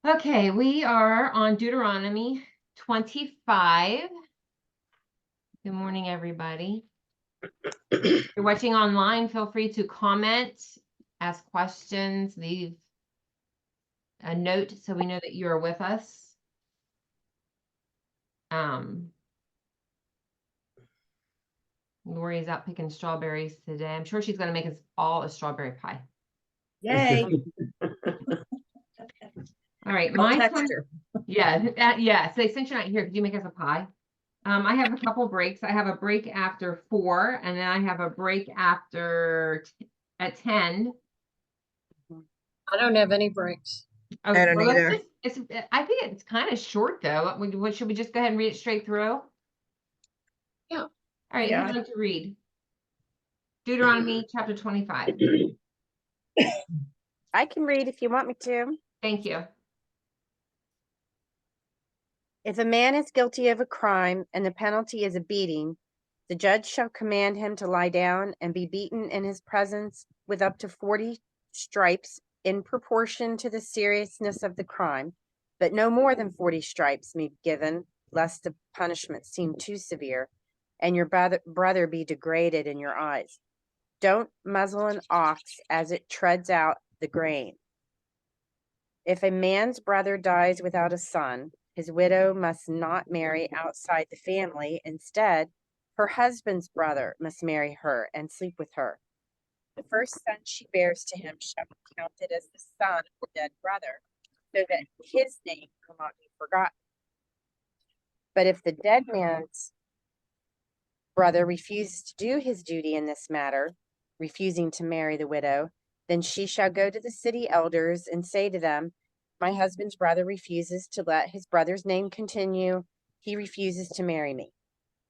Okay, we are on Deuteronomy 25. Good morning, everybody. If you're watching online, feel free to comment, ask questions, leave a note so we know that you are with us. Lori's out picking strawberries today. I'm sure she's going to make us all a strawberry pie. Yay. All right, I'll text her. Yeah. So since you're not here, could you make us a pie? I have a couple breaks. I have a break after 4, and then I have a break after at 10. I don't have any breaks. Okay, I don't well, either. I think it's kind of short though. Should we just go ahead and read it straight through? Yeah. All right, Yeah. who'd like to read? Deuteronomy chapter 25. I can read if you want me to. Thank you. If a man is guilty of a crime and the penalty is a beating, the judge shall command him to lie down and be beaten in his presence with up to 40 stripes in proportion to the seriousness of the crime, but no more than 40 stripes may be given, lest the punishment seem too severe and your brother be degraded in your eyes. Don't muzzle an ox as it treads out the grain. If a man's brother dies without a son, his widow must not marry outside the family. Instead, her husband's brother must marry her and sleep with her. The first son she bears to him shall be counted as the son of the dead brother, so that his name will not be forgotten. But if the dead man's brother refuses to do his duty in this matter, refusing to marry the widow, then she shall go to the city elders and say to them, my husband's brother refuses to let his brother's name continue. He refuses to marry me.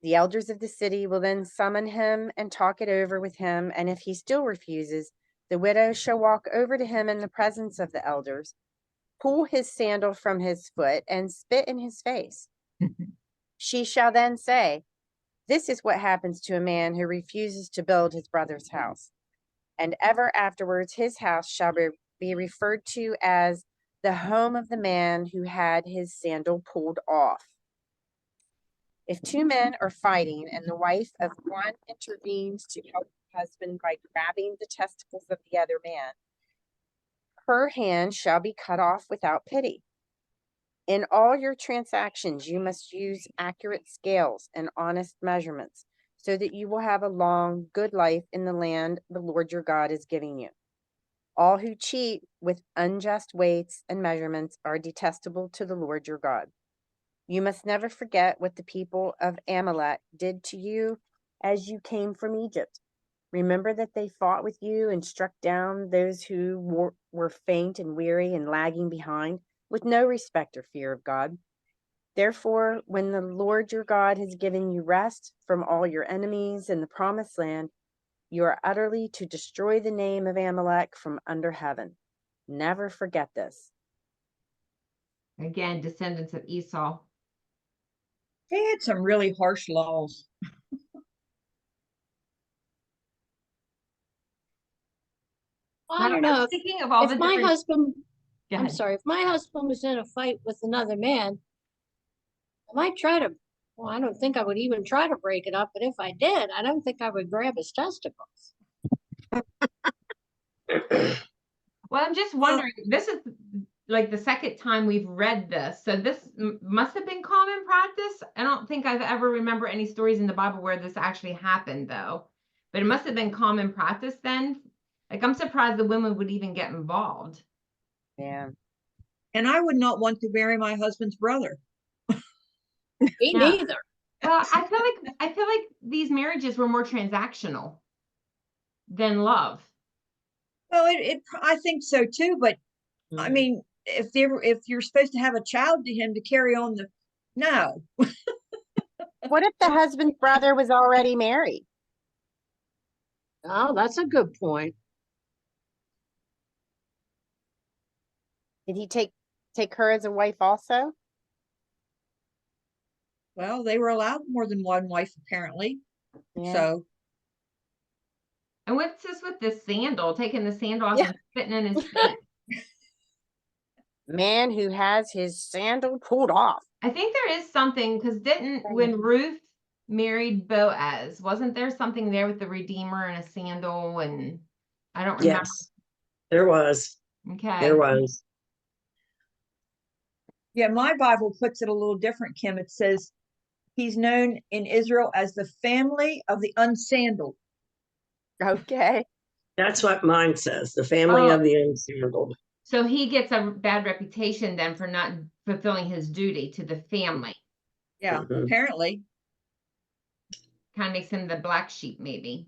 The elders of the city will then summon him and talk it over with him. And if he still refuses, the widow shall walk over to him in the presence of the elders, pull his sandal from his foot, and spit in his face. She shall then say, this is what happens to a man who refuses to build his brother's house. And ever afterwards, his house shall be referred to as the home of the man who had his sandal pulled off. If two men are fighting and the wife of one intervenes to help the husband by grabbing the testicles of the other man, her hand shall be cut off without pity. In all your transactions, you must use accurate scales and honest measurements, so that you will have a long, good life in the land the Lord your God is giving you. All who cheat with unjust weights and measurements are detestable to the Lord your God. You must never forget what the people of Amalek did to you as you came from Egypt. Remember that they fought with you and struck down those who were faint and weary and lagging behind, with no respect or fear of God. Therefore, when the Lord your God has given you rest from all your enemies in the promised land, you are utterly to destroy the name of Amalek from under heaven. Never forget this. Again, descendants of Esau. They had some really harsh laws. I don't know. Thinking of all the If my different... husband, Go I'm ahead. sorry, if my husband was in a fight with another man, I might try to, well, I don't think I would even try to break it up, but if I did, I don't think I would grab his testicles. Well, I'm just wondering, this is like the second time we've read this. So this must have been common practice. I don't think I've ever remember any stories in the Bible where this actually happened though. But it must have been common practice then. Like, I'm surprised the women would even get involved. Yeah. And I would not want to marry my husband's brother. Me neither. Well, I feel like these marriages were more transactional than love. Well, I think so too. But I mean, if you're supposed to have a child to him to carry on no. What if the husband's brother was already married? Oh, that's a good point. Did he take her as a wife also? Well, they were allowed more than one wife apparently. Yeah. So. And what's this with this sandal? Taking the sandal off Yeah. and spitting in his face. Man who has his sandal pulled off. I think there is something, because when Ruth married Boaz, wasn't there something there with the Redeemer and a sandal? And I don't remember. Yes, there was. Okay. There was. Yeah, my Bible puts it a little different, Kim. It says he's known in Israel as the family of the unsandaled. Okay. That's what mine says, the family Oh. of the unsandaled. So he gets a bad reputation then for not fulfilling his duty to the family. Yeah, Mhm. apparently. Kind of makes him the black sheep, maybe.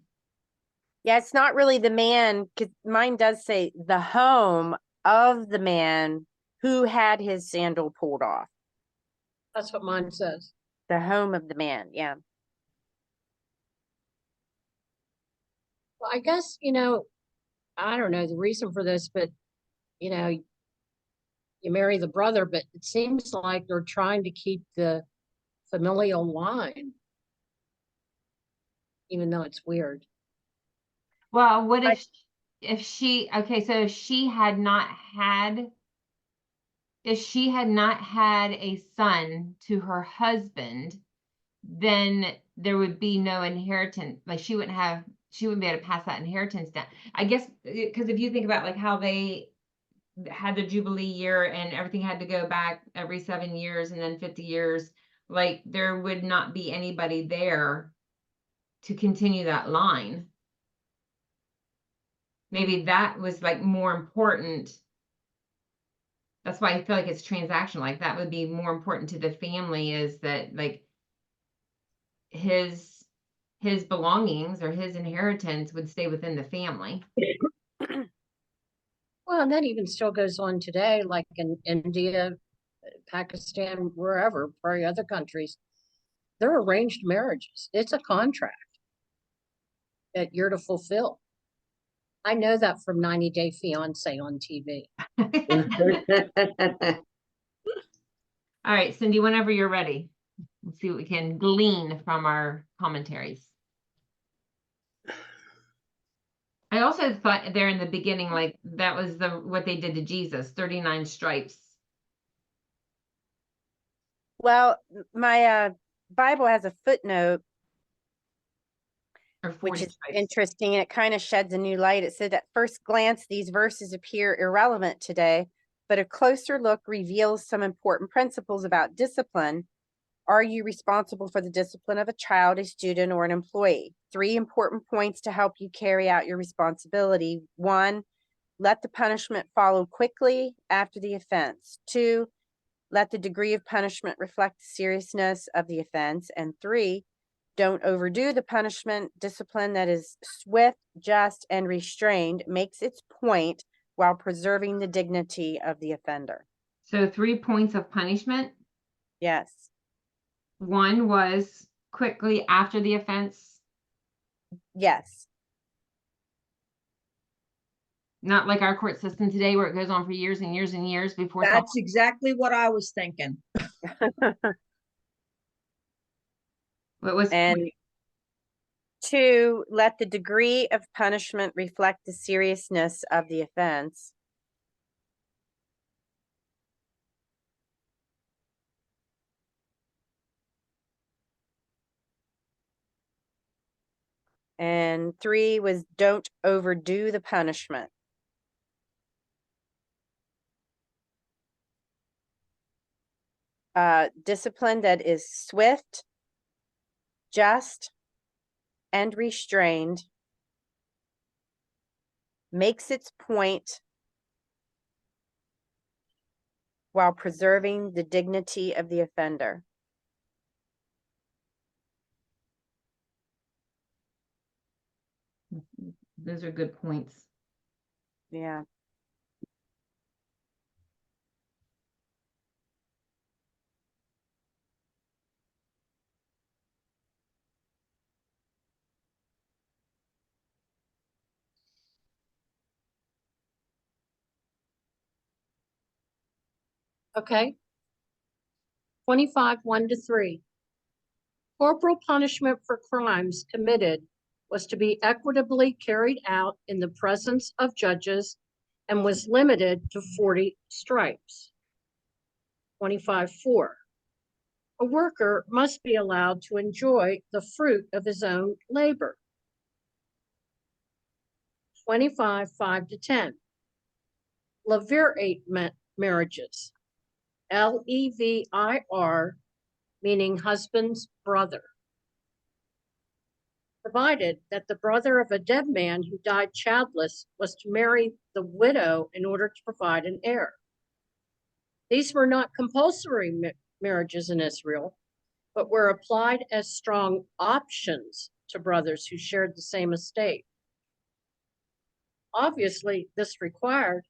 Yeah, it's not really the man, because mine does say the home of the man who had his sandal pulled off. That's what mine says. The home of the man, yeah. Well, I guess, I don't know the reason for this, but, you marry the brother, but it seems like they're trying to keep the familial line, even though it's weird. Well, what if she, okay, so if she had not had a son to her husband, then there would be no inheritance. Like she wouldn't be able to pass that inheritance down. I guess, because if you think about like how they had the Jubilee year and everything had to go back every 7 years and then 50 years, like there would not be anybody there to continue that line. Maybe that was like more important. That's why I feel like it's transactional. Like that would be more important to the family, is that like his belongings or his inheritance would stay within the family. Well, and that even still goes on today, like in India, Pakistan, wherever, probably other countries. They're arranged marriages. It's a contract that you're to fulfill. I know that from 90 Day Fiance on TV. All right, Cindy, whenever you're ready, let's see what we can glean from our commentaries. I also thought there in the beginning, like that was what they did to Jesus, 39 stripes. Well, my Bible has a footnote, Or 40 which is stripes. interesting, and it kind of sheds a new light. It said at first glance, these verses appear irrelevant today, but a closer look reveals some important principles about discipline. Are you responsible for the discipline of a child, a student, or an employee? 3 important points to help you carry out your responsibility. 1, let the punishment follow quickly after the offense. 2, let the degree of punishment reflect the seriousness of the offense. And 3, don't overdo the punishment. Discipline that is swift, just, and restrained makes its point while preserving the dignity of the offender. So 3 points of punishment. Yes. 1 was quickly after the offense. Yes. Not like our court system today where it goes on for years and years and years before. That's exactly what I was thinking. What was And 2, let the degree of punishment reflect the seriousness of the offense. And 3 was don't overdo the punishment. Discipline that is swift, just, and restrained makes its point while preserving the dignity of the offender. Those are good points. Yeah. Okay. 25, 1-3. Corporal punishment for crimes committed was to be equitably carried out in the presence of judges and was limited to 40 stripes. 25:4. A worker must be allowed to enjoy the fruit of his own labor. 25:5-10. Levirate marriages. Levir, meaning husband's brother. Provided that the brother of a dead man who died childless was to marry the widow in order to provide an heir. These were not compulsory marriages in Israel, but were applied as strong options to brothers who shared the same estate. Obviously, this required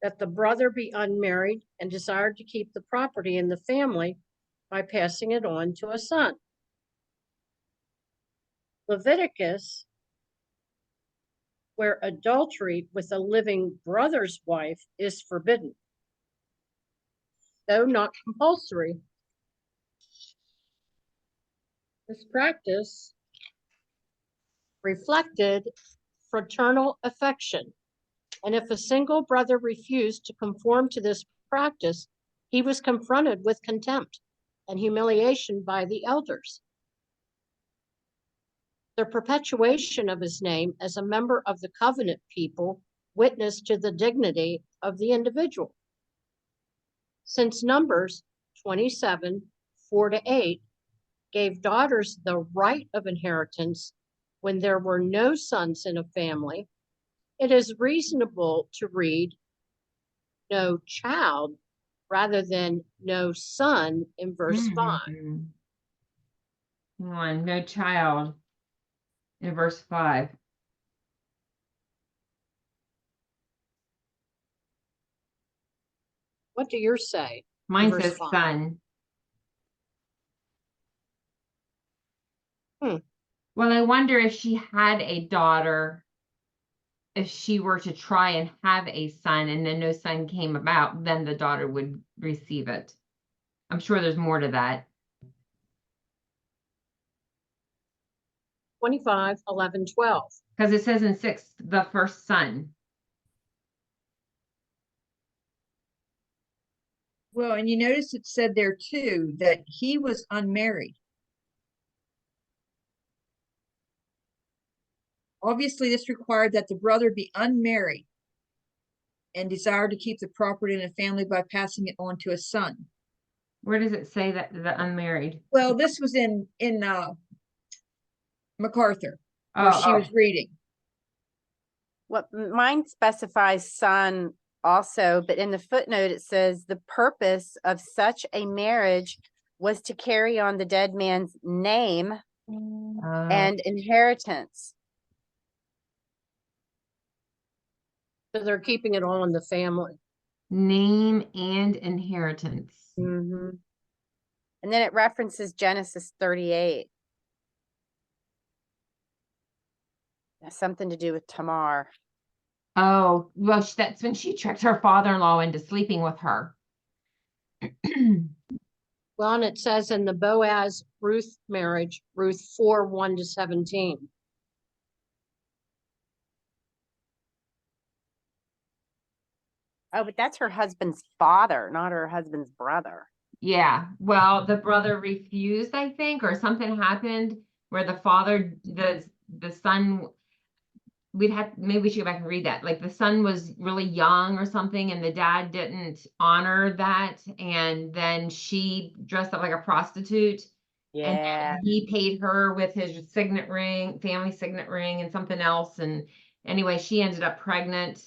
that the brother be unmarried and desired to keep the property in the family by passing it on to a son. Leviticus, where adultery with a living brother's wife is forbidden, though not compulsory. This practice reflected fraternal affection, and if a single brother refused to conform to this practice, he was confronted with contempt and humiliation by the elders. The perpetuation of his name as a member of the covenant people witnessed to the dignity of the individual. Since Numbers 27:4-8 gave daughters the right of inheritance when there were no sons in a family, it is reasonable to read no child rather than no son in verse 5. One, no child in verse 5. What do yours say? Mine verse says 5. son. Hmm. Well, I wonder if she had a daughter, if she were to try and have a son and then no son came about, then the daughter would receive it. I'm sure there's more to that. 25:11-12. Because it says in 6, the first son. Well, and you notice it said there too that he was unmarried. Obviously, this required that the brother be unmarried and desired to keep the property in the family by passing it on to a son. Where does it say that the unmarried? Well, this was in MacArthur, where Oh, she was reading. What mine specifies son also, but in the footnote it says the purpose of such a marriage was to carry on the dead man's name and inheritance. So they're keeping it all in the family. name and inheritance. Mm-hmm. And then it references Genesis 38. That's something to do with Tamar. Oh, well, that's when she tricked her father-in-law into sleeping with her. Well, and it says in the Boaz-Ruth marriage, Ruth 4:1-17. Oh, but that's her husband's father, not her husband's brother. Yeah, well, the brother refused, I think, or something happened where the father, the son, maybe we should go back and read that. Like the son was really young or something, and the dad didn't honor that, and then she dressed up like a prostitute. And Yeah. he paid her with his signet ring, family signet ring, and something else. And anyway, she ended up pregnant.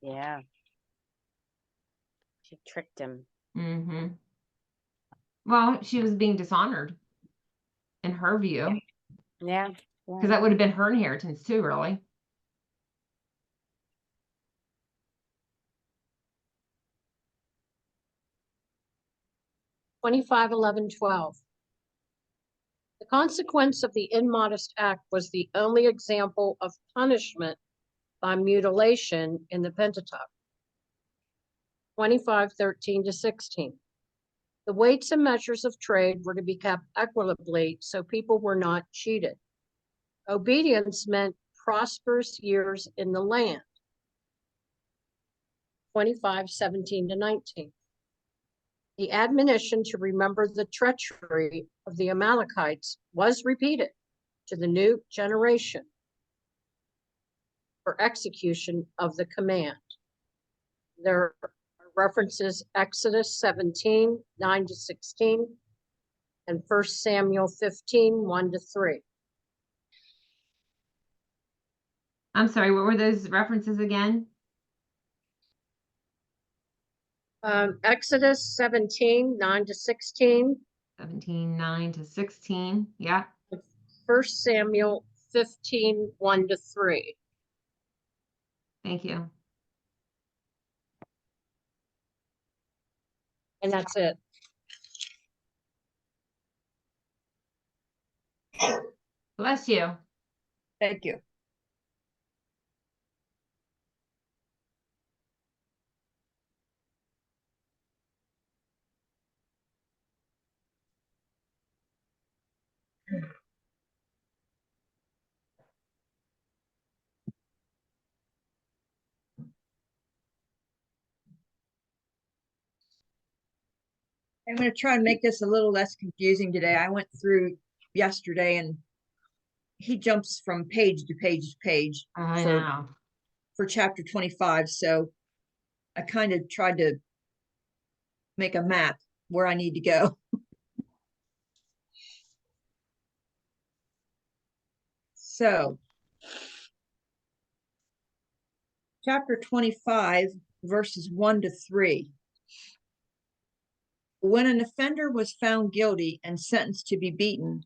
Yeah. She tricked him. Mm-hmm. Well, she was being dishonored in her view, Yeah. because that would have been her inheritance too, really. The consequence of the immodest act was the only example of punishment by mutilation in the Pentateuch. 25:13-16. The weights and measures of trade were to be kept equitably so people were not cheated. Obedience meant prosperous years in the land. 25, 17 to 19. The admonition to remember the treachery of the Amalekites was repeated to the new generation for execution of the command. There are references Exodus 17, 9 to 16, and 1 Samuel 15, 1 to 3. I'm sorry, what were those references again? Exodus 17, 9 to 16, 17, 9 to 16. Yeah. 1 Samuel 15, 1 to 3. Thank you. And that's it. Bless you. Thank you. I'm going to try and make this a little less confusing today. I went through yesterday and he jumps from page to page to page I for, know. for chapter 25. So I kind of tried to make a map where I need to go. So chapter 25, verses 1 to 3. When an offender was found guilty and sentenced to be beaten,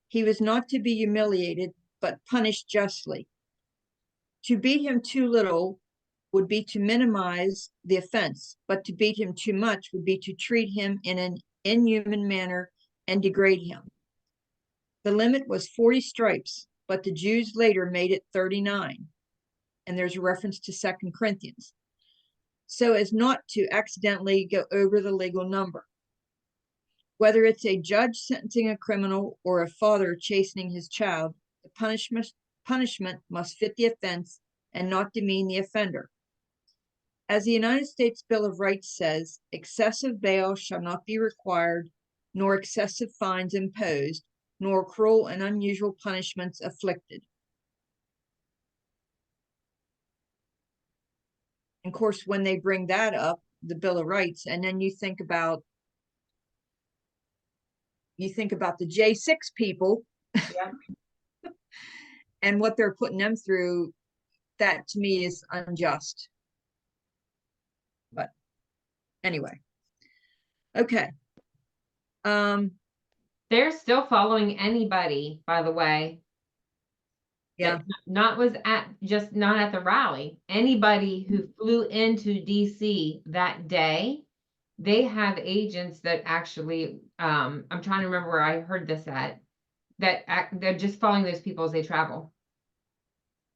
he was not to be humiliated, but punished justly. To beat him too little would be to minimize the offense, but to beat him too much would be to treat him in an inhuman manner and degrade him. The limit was 40 stripes, but the Jews later made it 39. And there's a reference to 2 Corinthians. So as not to accidentally go over the legal number. Whether it's a judge sentencing a criminal or a father chastening his child, the punishment must fit the offense and not demean the offender. As the United States Bill of Rights says, excessive bail shall not be required, nor excessive fines imposed, nor cruel and unusual punishments afflicted. Of course, when they bring that up, the Bill of Rights, and then you think about the J6 people, Yeah. and what they're putting them through, that to me is unjust. But anyway, okay. They're still following anybody, by the way. Yeah. That not at the rally. Anybody who flew into DC that day, they have agents that actually, I'm trying to remember where I heard this at, they're just following those people as they travel.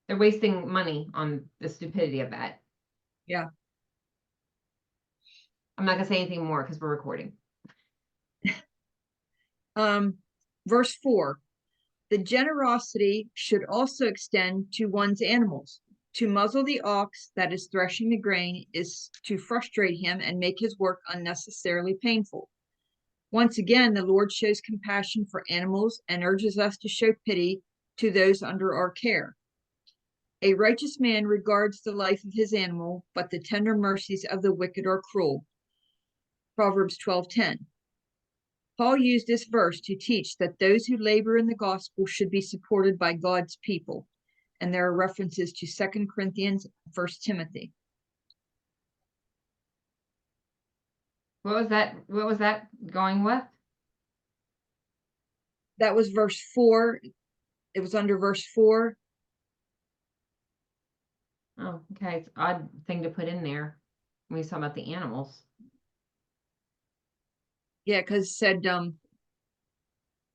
They're wasting money on the stupidity of that. Yeah. I'm not gonna say anything more because we're recording. Verse 4, the generosity should also extend to one's animals. To muzzle the ox that is threshing the grain is to frustrate him and make his work unnecessarily painful. Once again, the Lord shows compassion for animals and urges us to show pity to those under our care. A righteous man regards the life of his animal, but the tender mercies of the wicked are cruel. Proverbs 12:10. Paul used this verse to teach that those who labor in the gospel should be supported by God's people. And there are references to 2 Corinthians, 1 Timothy. What was that going with? That was verse 4. It was under verse 4. Oh, okay. It's an odd thing to put in there when we talk about the animals. Yeah, because it said,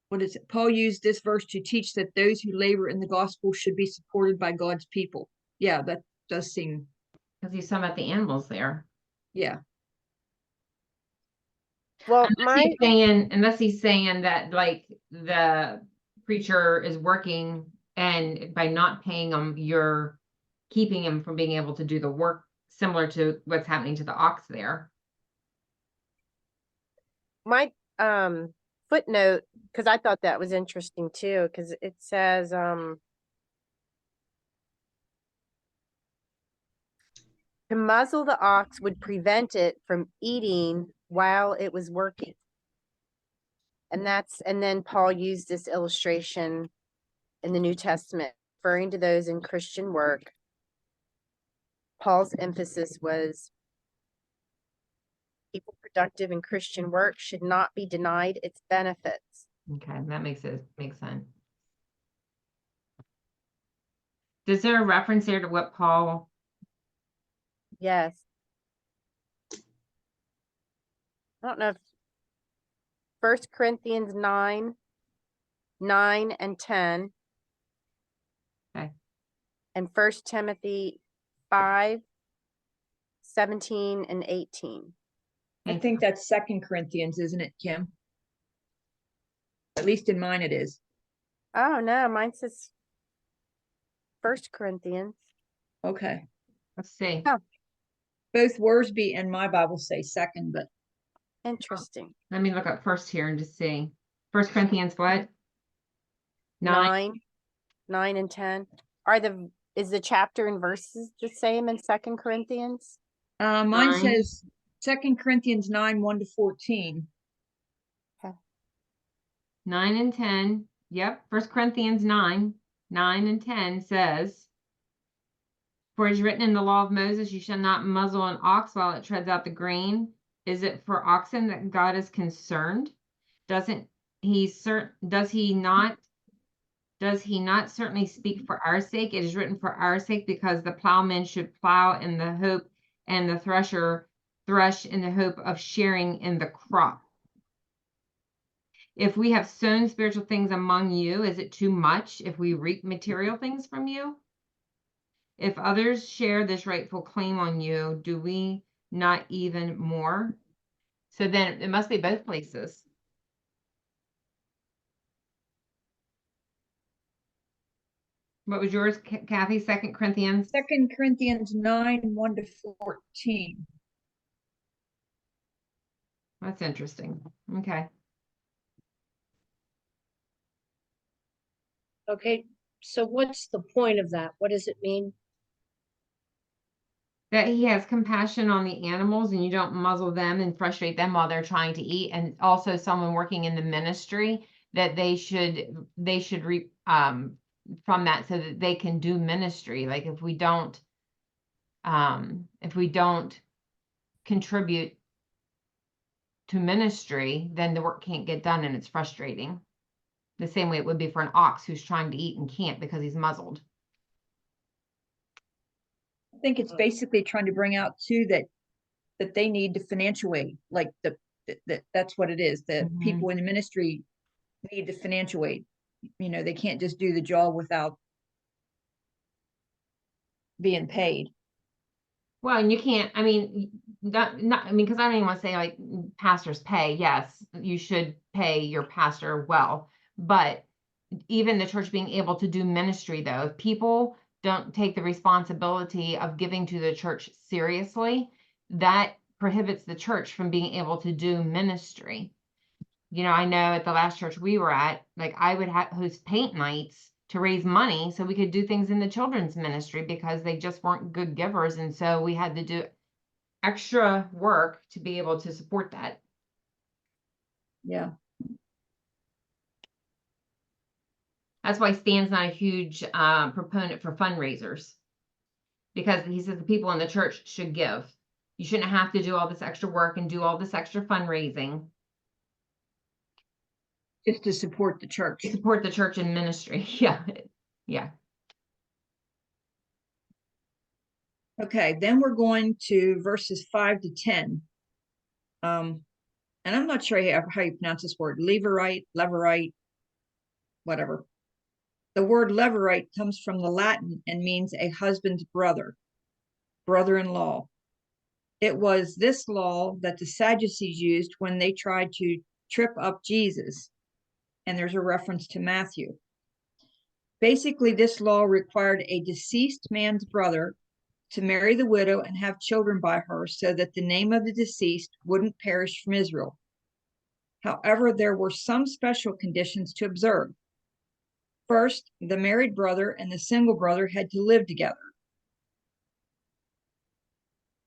what is it? Paul used this verse to teach that those who labor in the gospel should be supported by God's people. Yeah, that does seem. Because he's talking about the animals there. Yeah. Well, Unless he's saying that like the preacher is working and by not paying them, you're keeping him from being able to do the work similar to what's happening to the ox there. My footnote, because I thought that was interesting too, because it says to muzzle the ox would prevent it from eating while it was working. And then Paul used this illustration in the New Testament, referring to those in Christian work. Paul's emphasis was people productive in Christian work should not be denied its benefits. Okay, that makes sense. Is there a reference there to what Paul? Yes. I don't know if 1 Corinthians 9 and 10. Okay. And 1 Timothy 5, 17 and 18. I think that's 2 Corinthians, isn't it, Kim? At least in mine it is. Oh no, mine says 1 Corinthians. Okay. Let's see. Oh. Both Worsby and my Bible say second, but Interesting. Let me look up first here and just see. 1 Corinthians what? 9. 9 and 10. Is the chapter and verses the same in 2 Corinthians? mine 9. says 2 Corinthians 9, 1 to 14. 9 and 10. Yep. 1 Corinthians 9 and 10 says, for it is written in the law of Moses, you shall not muzzle an ox while it treads out the grain. Is it for oxen that God is concerned? Does he not certainly speak for our sake? It is written for our sake, because the plowman should plow in the hope, and the thresher thresh in the hope of sharing in the crop. If we have sown spiritual things among you, is it too much if we reap material things from you? If others share this rightful claim on you, do we not even more? So then it must be both places. What was yours, Kathy? 2 Corinthians? 2 Corinthians 9, 1 to 14. That's interesting. Okay. Okay, so what's the point of that? What does it mean? That he has compassion on the animals and you don't muzzle them and frustrate them while they're trying to eat. And also someone working in the ministry, that they should reap from that so that they can do ministry. Like if we don't contribute to ministry, then the work can't get done and it's frustrating. The same way it would be for an ox who's trying to eat and can't because he's muzzled. I think it's basically trying to bring out too that they need the financial aid, like that's what it is. The people in the ministry need the financial aid. They can't just do the job without being paid. Well, and you can't, I mean, because I don't even want to say like pastors pay. Yes, you should pay your pastor well, but even the church being able to do ministry, though, if people don't take the responsibility of giving to the church seriously, that prohibits the church from being able to do ministry. I know at the last church we were at, like I would host paint nights to raise money so we could do things in the children's ministry because they just weren't good givers. And so we had to do extra work to be able to support that. Yeah. That's why Stan's not a huge proponent for fundraisers, because he says the people in the church should give. You shouldn't have to do all this extra work and do all this extra fundraising. Just to support the church. Support the church in ministry. Yeah. Yeah. Okay, then we're going to verses 5 to 10. And I'm not sure how you pronounce this word. Levirate, whatever. The word levirate comes from the Latin and means a husband's brother-in-law. It was this law that the Sadducees used when they tried to trip up Jesus. And there's a reference to Matthew. Basically, this law required a deceased man's brother to marry the widow and have children by her, so that the name of the deceased wouldn't perish from Israel. However, there were some special conditions to observe. First, the married brother and the single brother had to live together.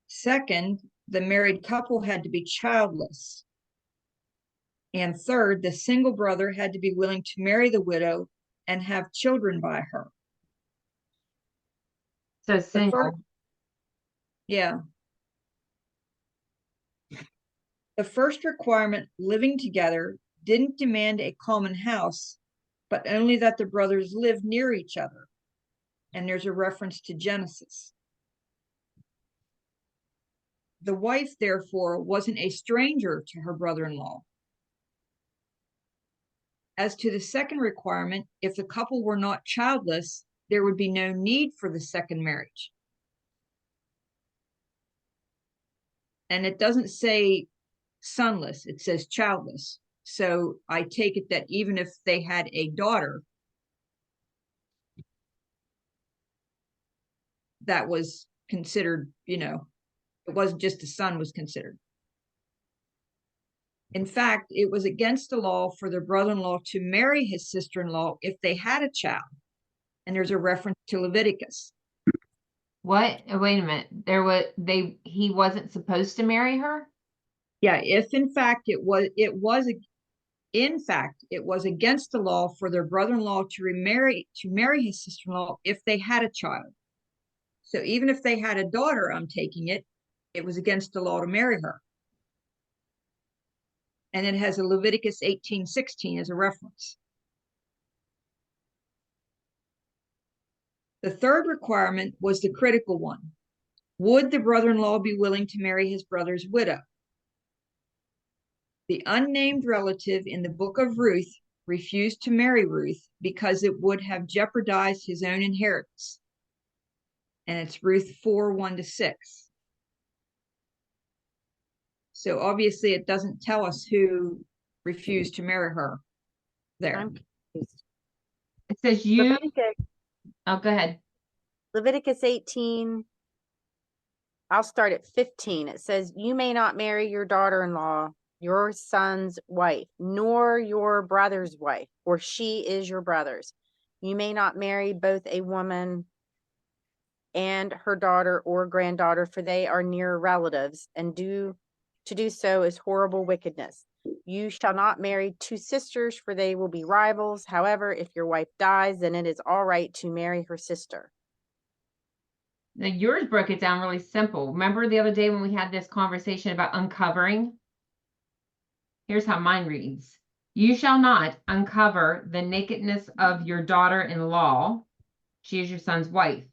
Second, the married couple had to be childless. And third, the single brother had to be willing to marry the widow and have children by her. So single. Yeah. The first requirement, living together, didn't demand a common house, but only that the brothers lived near each other. And there's a reference to Genesis. The wife, therefore, wasn't a stranger to her brother-in-law. As to the second requirement, if the couple were not childless, there would be no need for the second marriage. And it doesn't say sonless, it says childless. So I take it that even if they had a daughter, that was considered, it wasn't just a son was considered. In fact, it was against the law for the brother-in-law to marry his sister-in-law if they had a child. And there's a reference to Leviticus. What? Wait a minute. He wasn't supposed to marry her? Yeah, if in fact it was against the law for their brother-in-law to marry his sister-in-law if they had a child. So even if they had a daughter, I'm taking it was against the law to marry her. And it has a Leviticus 18:16 as a reference. The third requirement was the critical one. Would the brother-in-law be willing to marry his brother's widow? The unnamed relative in the book of Ruth refused to marry Ruth because it would have jeopardized his own inheritance. And it's Ruth 4:1-6. So obviously it doesn't tell us who refused to marry her there. I'm confused. It says you. Leviticus, Oh, go ahead. Leviticus 18, I'll start at 15. It says, you may not marry your daughter-in-law, your son's wife, nor your brother's wife, for she is your brother's. You may not marry both a woman and her daughter or granddaughter, for they are near relatives, and to do so is horrible wickedness. You shall not marry two sisters, for they will be rivals. However, if your wife dies, then it is all right to marry her sister. Now yours broke it down really simple. Remember the other day when we had this conversation about uncovering? Here's how mine reads. You shall not uncover the nakedness of your daughter-in-law. She is your son's wife.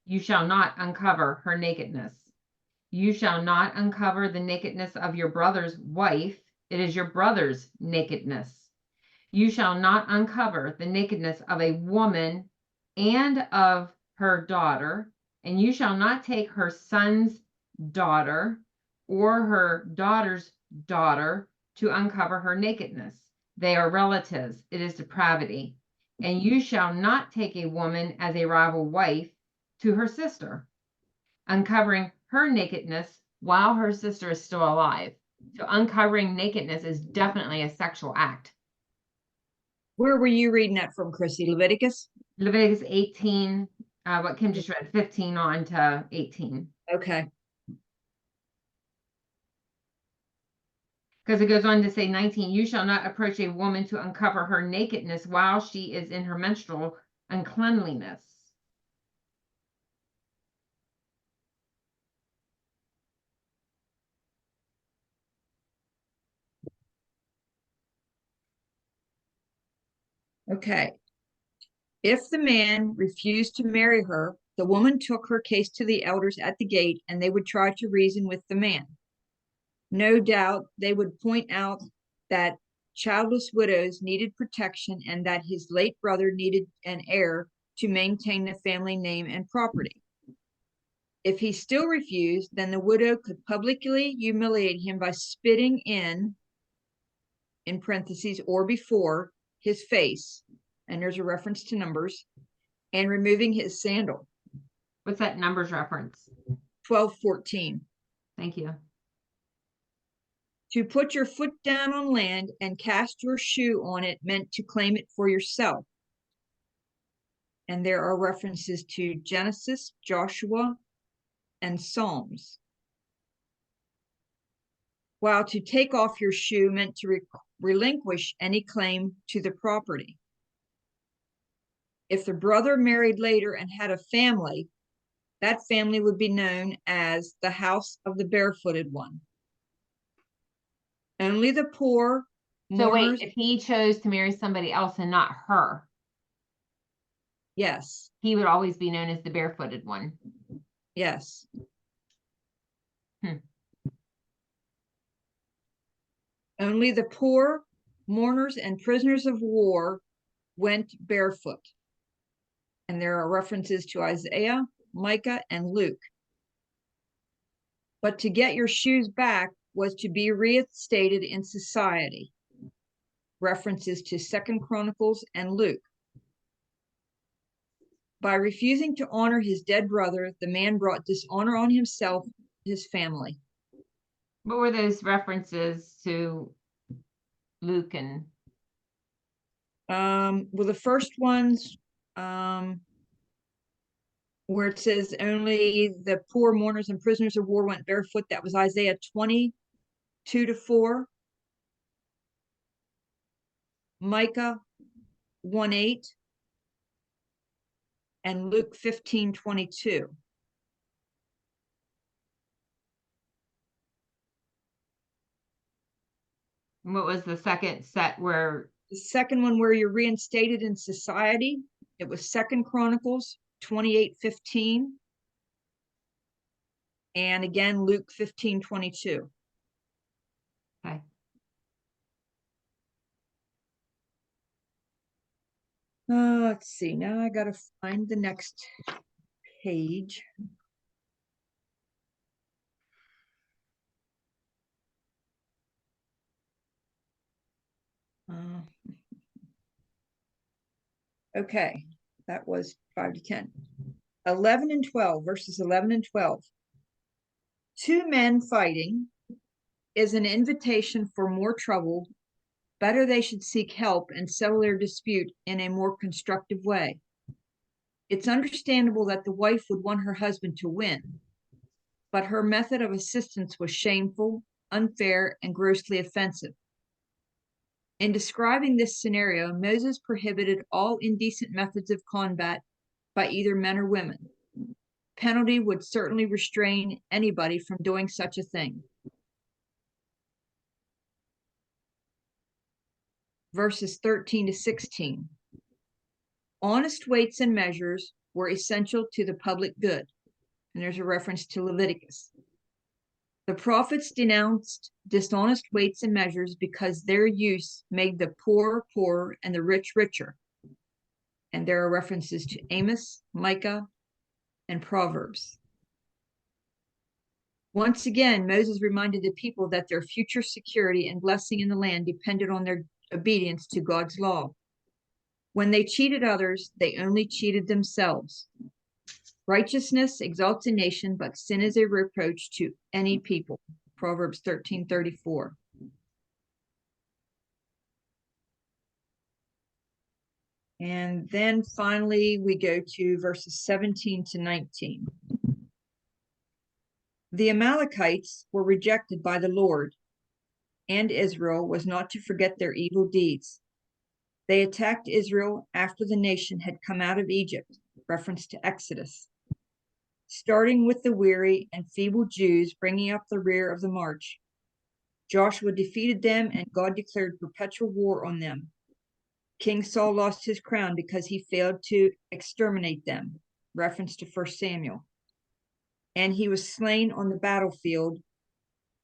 You shall not uncover her nakedness. You shall not uncover the nakedness of your brother's wife. It is your brother's nakedness. You shall not uncover the nakedness of a woman and of her daughter, and you shall not take her son's daughter or her daughter's daughter to uncover her nakedness. They are relatives. It is depravity. And you shall not take a woman as a rival wife to her sister, uncovering her nakedness while her sister is still alive. So uncovering nakedness is definitely a sexual act. Where were you reading that from, Chrissy? Leviticus? Leviticus 18, what Kim just read, 15 on to 18. Okay. Because it goes on to say 19, you shall not approach a woman to uncover her nakedness while she is in her menstrual uncleanliness. Okay. If the man refused to marry her, the woman took her case to the elders at the gate, and they would try to reason with the man. No doubt they would point out that childless widows needed protection and that his late brother needed an heir to maintain the family name and property. If he still refused, then the widow could publicly humiliate him by spitting in parentheses, or before his face, and there's a reference to Numbers, and removing his sandal. What's that numbers reference? 12:14. Thank you. To put your foot down on land and cast your shoe on it meant to claim it for yourself. And there are references to Genesis, Joshua, and Psalms. While to take off your shoe meant to relinquish any claim to the property. If the brother married later and had a family, that family would be known as the house of the barefooted one. Only the poor, So wait, mourners, if he chose to marry somebody else and not her, yes, he would always be known as the barefooted one. yes. Only the poor, mourners, and prisoners of war went barefoot. And there are references to Isaiah, Micah, and Luke. But to get your shoes back was to be reinstated in society. References to 2 Chronicles and Luke. By refusing to honor his dead brother, the man brought dishonor on himself, his family. What were those references to Luke and? Well, the first ones, where it says only the poor, mourners, and prisoners of war went barefoot. That was Isaiah 22-4. Micah 1:8. And Luke 15:22. What was the second set where? The second one where you're reinstated in society, it was 2 Chronicles 28:15. And again, Luke 15:22. Okay. Let's see. Now I got to find the next page. Okay, that was 5 to 10. 11 and 12, verses 11 and 12. Two men fighting is an invitation for more trouble. Better they should seek help and settle their dispute in a more constructive way. It's understandable that the wife would want her husband to win, but her method of assistance was shameful, unfair, and grossly offensive. In describing this scenario, Moses prohibited all indecent methods of combat by either men or women. Penalty would certainly restrain anybody from doing such a thing. Verses 13 to 16. Honest weights and measures were essential to the public good. And there's a reference to Leviticus. The prophets denounced dishonest weights and measures because their use made the poor poorer and the rich richer. And there are references to Amos, Micah, and Proverbs. Once again, Moses reminded the people that their future security and blessing in the land depended on their obedience to God's law. When they cheated others, they only cheated themselves. Righteousness exalts a nation, but sin is a reproach to any people. Proverbs 13:34. And then finally, we go to verses 17 to 19. The Amalekites were rejected by the Lord, and Israel was not to forget their evil deeds. They attacked Israel after the nation had come out of Egypt, reference to Exodus, starting with the weary and feeble Jews bringing up the rear of the march. Joshua defeated them, and God declared perpetual war on them. King Saul lost his crown because he failed to exterminate them, reference to 1 Samuel. And he was slain on the battlefield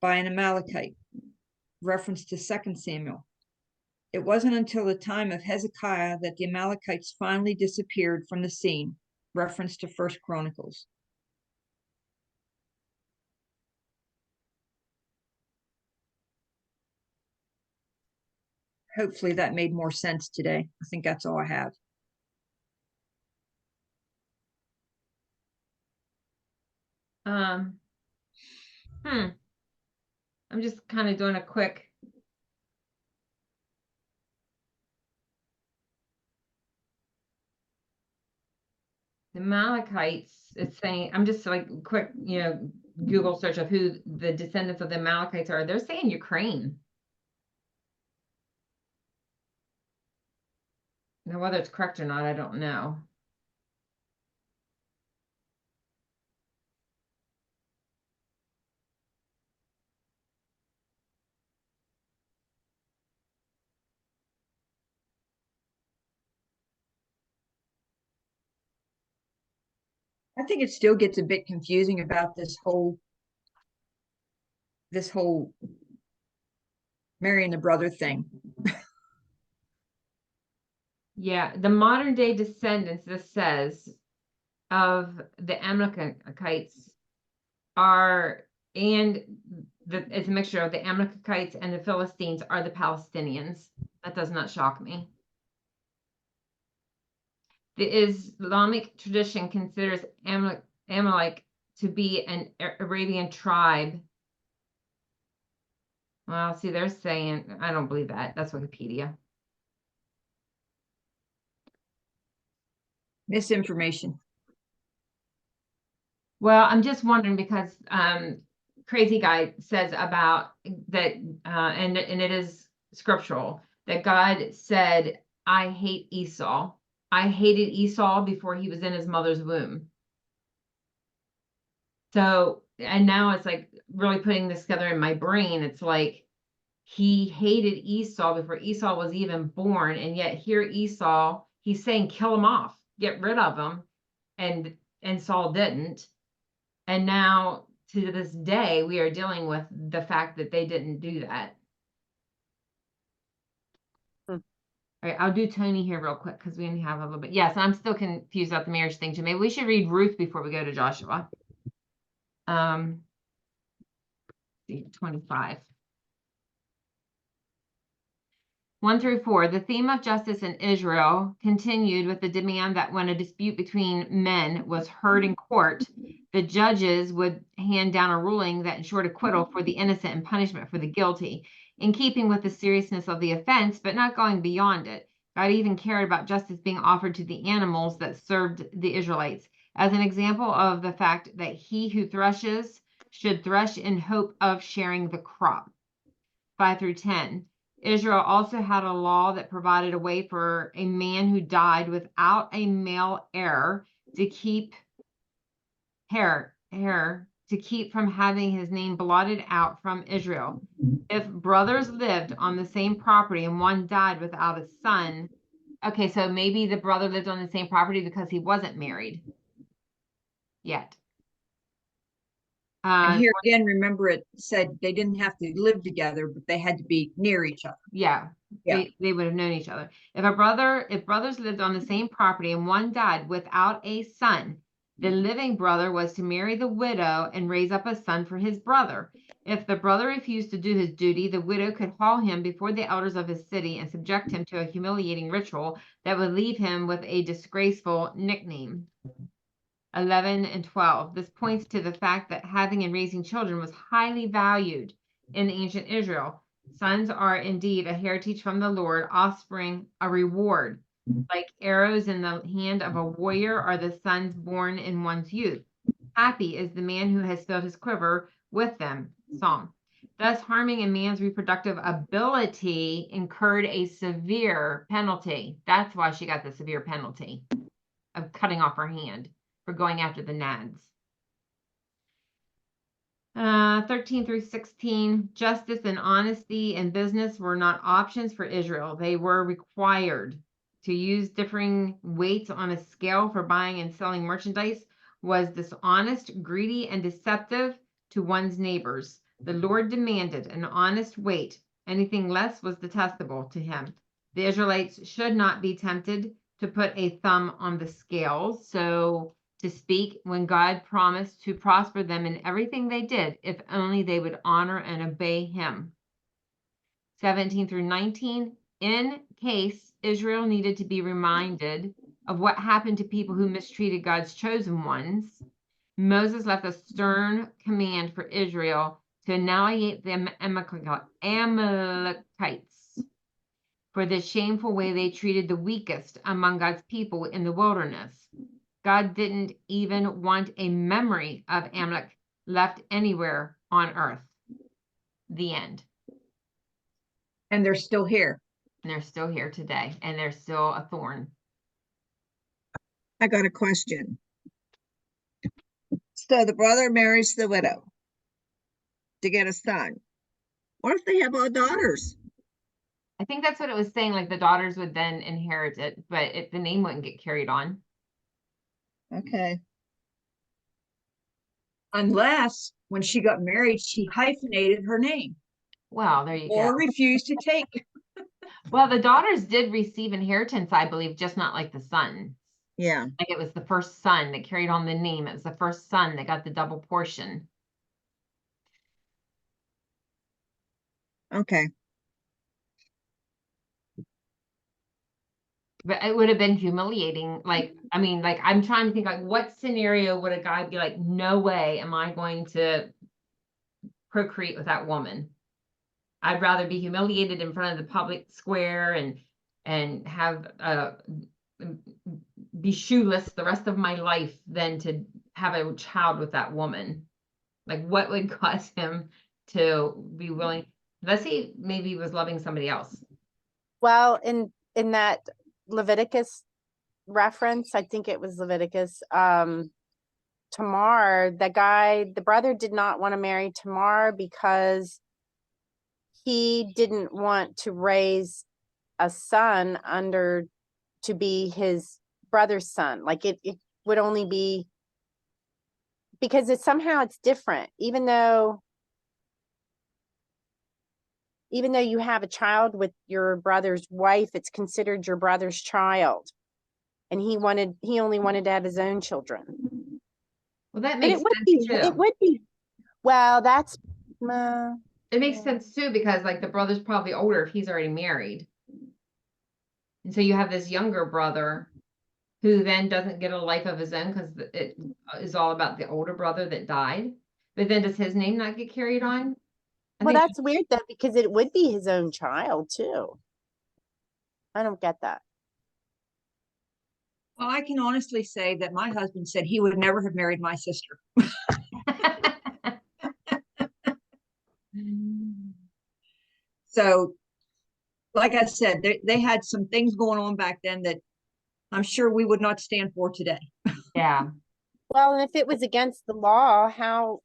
by an Amalekite, reference to 2 Samuel. It wasn't until the time of Hezekiah that the Amalekites finally disappeared from the scene, reference to 1 Chronicles. Hopefully that made more sense today. I think that's all I have. Um, I'm just kind of doing a quick. The Amalekites, it's saying, I'm just like quick, Google search of who the descendants of the Amalekites are. They're saying Ukraine. Now, whether it's correct or not, I don't know. I think it still gets a bit confusing about this whole marrying the brother thing. Yeah, the modern day descendants, this says, of the Amalekites are, and it's a mixture of the Amalekites and the Philistines are the Palestinians. That does not shock me. The Islamic tradition considers Amalek to be an Arabian tribe. Well, see, they're saying, I don't believe that. That's Wikipedia. Misinformation. Well, I'm just wondering because Crazy Guy says about that, and it is scriptural, that God said, I hate Esau. I hated Esau before he was in his mother's womb. So, and now it's like really putting this together in my brain. It's like he hated Esau before Esau was even born. And yet here Esau, he's saying, kill him off, get rid of him. And Saul didn't. And now to this day, we are dealing with the fact that they didn't do that. All right, I'll do Tony here real quick because we only have a little bit. Yes, I'm still confused about the marriage thing too. Maybe we should read Ruth before we go to Joshua. 25. 1-4, the theme of justice in Israel continued with the demand that when a dispute between men was heard in court, the judges would hand down a ruling that ensured acquittal for the innocent and punishment for the guilty, in keeping with the seriousness of the offense, but not going beyond it. God even cared about justice being offered to the animals that served the Israelites, as an example of the fact that he who threshes should thresh in hope of sharing the crop. 5-10. Israel also had a law that provided a way for a man who died without a male heir to keep from having his name blotted out from Israel. If brothers lived on the same property and one died without a son, okay, so maybe the brother lived on the same property because he wasn't married yet. And here again, remember it said they didn't have to live together, but they had to be near each other. Yeah, they would have known each other. If brothers lived on the same property and one died without a son, the living brother was to marry the widow and raise up a son for his brother. If the brother refused to do his duty, the widow could haul him before the elders of his city and subject him to a humiliating ritual that would leave him with a disgraceful nickname. 11-12. This points to the fact that having and raising children was highly valued in ancient Israel. Sons are indeed a heritage from the Lord, offspring a reward. Like arrows in the hand of a warrior are the sons born in one's youth. Happy is the man who has filled his quiver with them. Psalm. Thus, harming a man's reproductive ability incurred a severe penalty. That's why she got the severe penalty of cutting off her hand for going after the nads. 13-16, justice and honesty in business were not options for Israel. They were required. To use differing weights on a scale for buying and selling merchandise was dishonest, greedy, and deceptive to one's neighbors. The Lord demanded an honest weight. Anything less was detestable to him. The Israelites should not be tempted to put a thumb on the scales, so to speak, when God promised to prosper them in everything they did, if only they would honor and obey him. 17-19, in case Israel needed to be reminded of what happened to people who mistreated God's chosen ones, Moses left a stern command for Israel to annihilate the Amalekites for the shameful way they treated the weakest among God's people in the wilderness. God didn't even want a memory of Amalek left anywhere on earth. The end. And they're still here. And they're still here today, and they're still a thorn. I got a question. So the brother marries the widow to get a son. What if they have all daughters? I think that's what it was saying, like the daughters would then inherit it, but the name wouldn't get carried on. Okay. Unless when she got married, she hyphenated her name Well, there you or go. refused to take. Well, the daughters did receive inheritance, I believe, just not like the sons. Yeah. Like it was the first son that carried on the name. It was the first son that got the double portion. Okay. But it would have been humiliating. Like, I mean, like I'm trying to think like what scenario would a guy be like, no way am I going to procreate with that woman. I'd rather be humiliated in front of the public square and have be shoeless the rest of my life than to have a child with that woman. Like what would cause him to be willing? Let's see, maybe he was loving somebody else. Well, in that Leviticus reference, I think it was Leviticus, Tamar, the brother did not want to marry Tamar because he didn't want to raise a son to be his brother's son. Like it would only be because it's different, even though you have a child with your brother's wife, it's considered your brother's child. And he only wanted to have his own children. Well, that But makes sense too. it would be, well, that's, It makes sense too, because like the brother's probably older if he's already married. And so you have this younger brother who then doesn't get a life of his own because it is all about the older brother that died. But then does his name not get carried on? well, that's weird though, because it would be his own child too. I don't get that. Well, I can honestly say that my husband said he would never have married my sister. So, like I said, they had some things going on back then that I'm sure we would not stand for today. Yeah. Well, and if it was against the law, how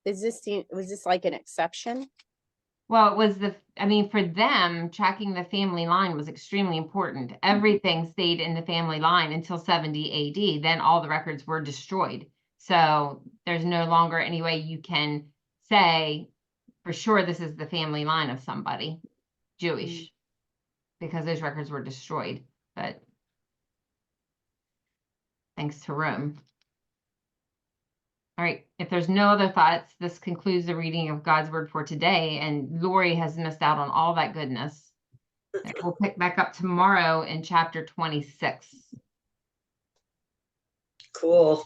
was this like an exception? Well, it was I mean, for them, tracking the family line was extremely important. Everything stayed in the family line until 70 AD. Then all the records were destroyed. So there's no longer any way you can say for sure this is the family line of somebody Jewish because those records were destroyed. But thanks to Rome. All right, if there's no other thoughts, this concludes the reading of God's word for today. And Lori has missed out on all that goodness. We'll pick back up tomorrow in chapter 26. Cool.